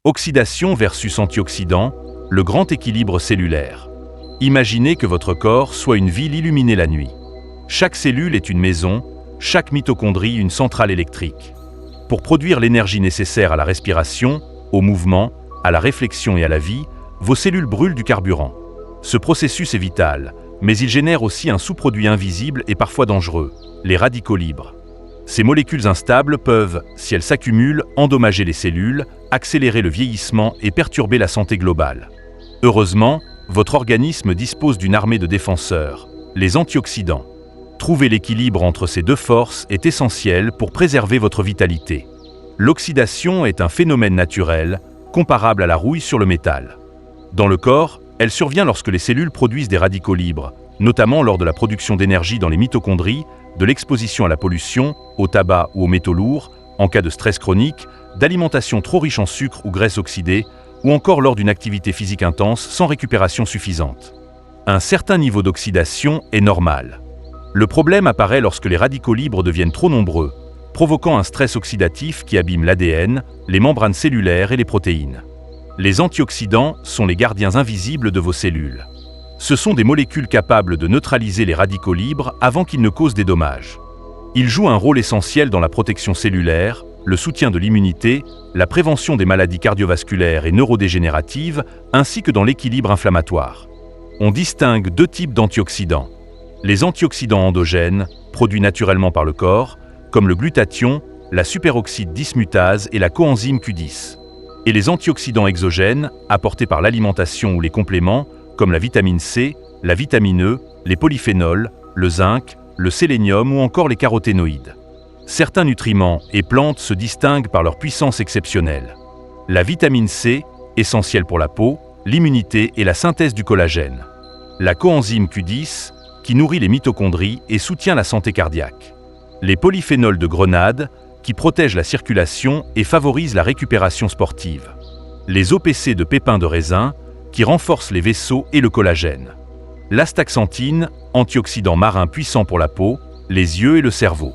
Oxydation versus antioxydants, le grand équilibre cellulaire. Imaginez que votre corps soit une ville illuminée la nuit. Chaque cellule est une maison, chaque mitochondrie une centrale électrique. Pour produire l'énergie nécessaire à la respiration, au mouvement, à la réflexion et à la vie, vos cellules brûlent du carburant. Ce processus est vital, mais il génère aussi un sous-produit invisible et parfois dangereux, les radicaux libres. Ces molécules instables peuvent, si elles s'accumulent, endommager les cellules, accélérer le vieillissement et perturber la santé globale. Heureusement, votre organisme dispose d'une armée de défenseurs, les antioxydants. Trouver l'équilibre entre ces deux forces est essentiel pour préserver votre vitalité. L'oxydation est un phénomène naturel, comparable à la rouille sur le métal. Dans le corps, elle survient lorsque les cellules produisent des radicaux libres, notamment lors de la production d'énergie dans les mitochondries, de l'exposition à la pollution, au tabac ou aux métaux lourds, en cas de stress chronique, d'alimentation trop riche en sucre ou graisse oxydée, ou encore lors d'une activité physique intense sans récupération suffisante. Un certain niveau d'oxydation est normal. Le problème apparaît lorsque les radicaux libres deviennent trop nombreux, provoquant un stress oxydatif qui abîme l'ADN, les membranes cellulaires et les protéines. Les antioxydants sont les gardiens invisibles de vos cellules. Ce sont des molécules capables de neutraliser les radicaux libres avant qu'ils ne causent des dommages. Ils jouent un rôle essentiel dans la protection cellulaire, le soutien de l'immunité, la prévention des maladies cardiovasculaires et neurodégénératives, ainsi que dans l'équilibre inflammatoire. On distingue deux types d'antioxydants. Les antioxydants endogènes, produits naturellement par le corps, comme le glutathion, la superoxyde dismutase et la coenzyme Q10. Et les antioxydants exogènes, apportés par l'alimentation ou les compléments, comme la vitamine C, la vitamine E, les polyphénols, le zinc, le sélénium ou encore les caroténoïdes. Certains nutriments et plantes se distinguent par leur puissance exceptionnelle. La vitamine C, essentielle pour la peau, l'immunité et la synthèse du collagène. La coenzyme Q10, qui nourrit les mitochondries et soutient la santé cardiaque. Les polyphénols de grenade, qui protègent la circulation et favorisent la récupération sportive. Les OPC de pépins de raisin, qui renforcent les vaisseaux et le collagène. L'astaxanthine, antioxydant marin puissant pour la peau, les yeux et le cerveau.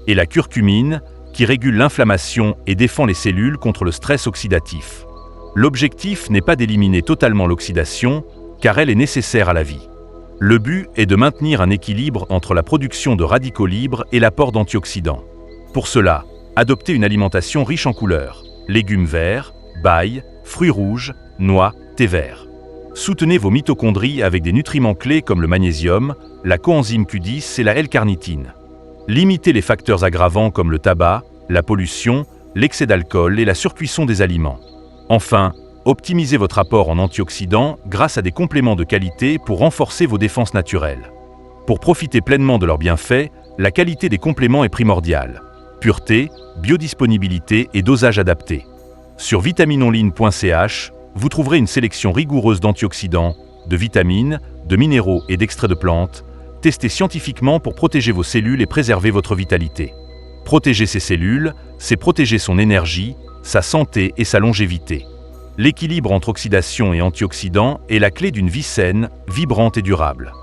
Et la curcumine, qui régule l'inflammation et défend les cellules contre le stress oxydatif. L'objectif n'est pas d'éliminer totalement l'oxydation, car elle est nécessaire à la vie. Le but est de maintenir un équilibre entre la production de radicaux libres et l'apport d'antioxydants. Pour cela, adoptez une alimentation riche en couleurs, légumes verts, bailles, fruits rouges, noix, thé vert. Soutenez vos mitochondries avec des nutriments clés comme le magnésium, la coenzyme Q10 et la L-carnitine. Limitez les facteurs aggravants comme le tabac, la pollution, l'excès d'alcool et la surcuisson des aliments. Enfin, optimisez votre apport en antioxydants grâce à des compléments de qualité pour renforcer vos défenses naturelles. Pour profiter pleinement de leurs bienfaits, la qualité des compléments est primordiale. Pureté, biodisponibilité et dosage adapté. Sur vitaminonline.ch, vous trouverez une sélection rigoureuse d'antioxydants, de vitamines, de minéraux et d'extraits de plantes, testés scientifiquement pour protéger vos cellules et préserver votre vitalité. Protéger ses cellules, c'est protéger son énergie, sa santé et sa longévité. L'équilibre entre oxydation et antioxydants est la clé d'une vie saine, vibrante et durable.